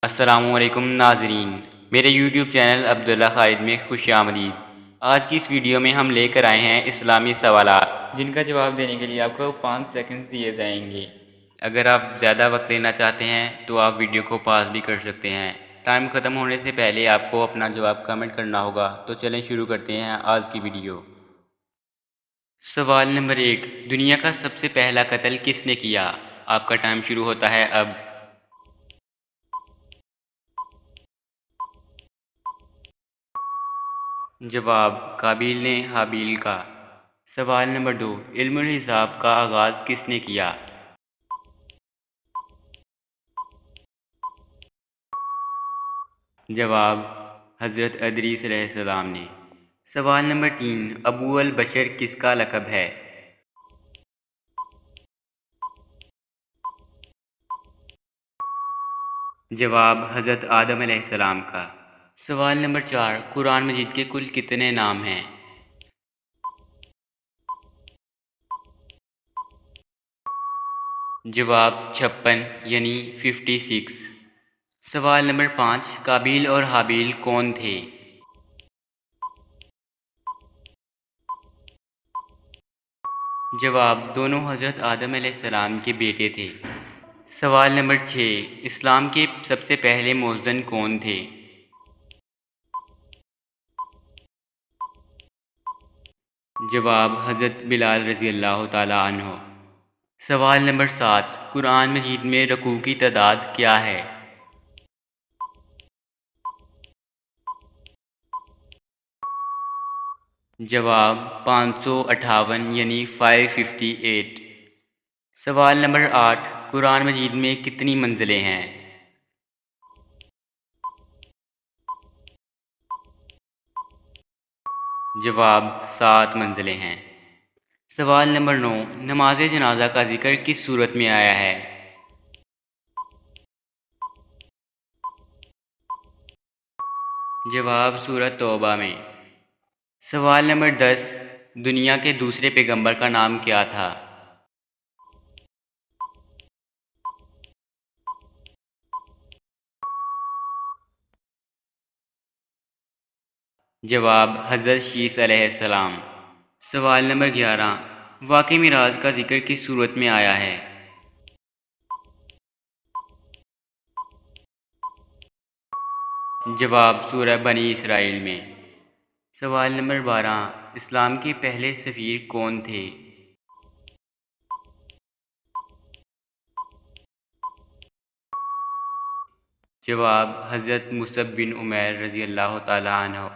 السلام علیکم ناظرین، میرے یوٹیوب چینل عبداللہ خالد میں خوش آمدید۔ آج کی اس ویڈیو میں ہم لے کر آئے ہیں اسلامی سوالات جن کا جواب دینے کے لیے آپ کو 5 سیکنڈز دیے جائیں گے۔ اگر آپ زیادہ وقت لینا چاہتے ہیں تو آپ ویڈیو کو پاز بھی کر سکتے ہیں۔ ٹائم ختم ہونے سے پہلے آپ کو اپنا جواب کمنٹ کرنا ہوگا۔ تو چلیں شروع کرتے ہیں آج کی ویڈیو۔ سوال نمبر 1، دنیا کا سب سے پہلا قتل کس نے کیا؟ آپ کا ٹائم شروع ہوتا ہے اب۔ جواب، قابیل نے حابیل کا۔ سوال نمبر 2، علم الحساب کا آغاز کس نے کیا؟ جواب، حضرت ادریس علیہ السلام نے۔ سوال نمبر 3، ابو البشر کس کا لقب ہے؟ جواب، حضرت آدم علیہ السلام کا۔ سوال نمبر 4، قرآن مجید کے کل کتنے نام ہیں؟ جواب، 56 یعنی 56۔ سوال نمبر 5، قابیل اور حابیل کون تھے؟ جواب، دونوں حضرت آدم علیہ السلام کے بیٹے تھے۔ سوال نمبر 6، اسلام کے سب سے پہلے مؤذن کون تھے؟ جواب، حضرت بلال رضی اللہ تعالی عنہ۔ سوال نمبر 7، قرآن مجید میں رکوع کی تعداد کیا ہے؟ جواب، 558 یعنی 558۔ سوال نمبر 8، قرآن مجید میں کتنی منزلیں ہیں؟ جواب، 7 منزلیں ہیں۔ سوال نمبر 9، نماز جنازہ کا ذکر کس صورت میں آیا ہے؟ جواب، سورۃ توبہ میں۔ سوال نمبر 10، دنیا کے دوسرے پیغمبر کا نام کیا تھا؟ جواب، حضرت شیس علیہ السلام۔ سوال نمبر 11، واقعہ معراج کا ذکر کس صورت میں آیا ہے؟ جواب، سورہ بنی اسرائیل میں۔ سوال نمبر 12، اسلام کے پہلے سفیر کون تھے؟ جواب، حضرت مصعب بن عمیر رضی اللہ تعالی عنہ۔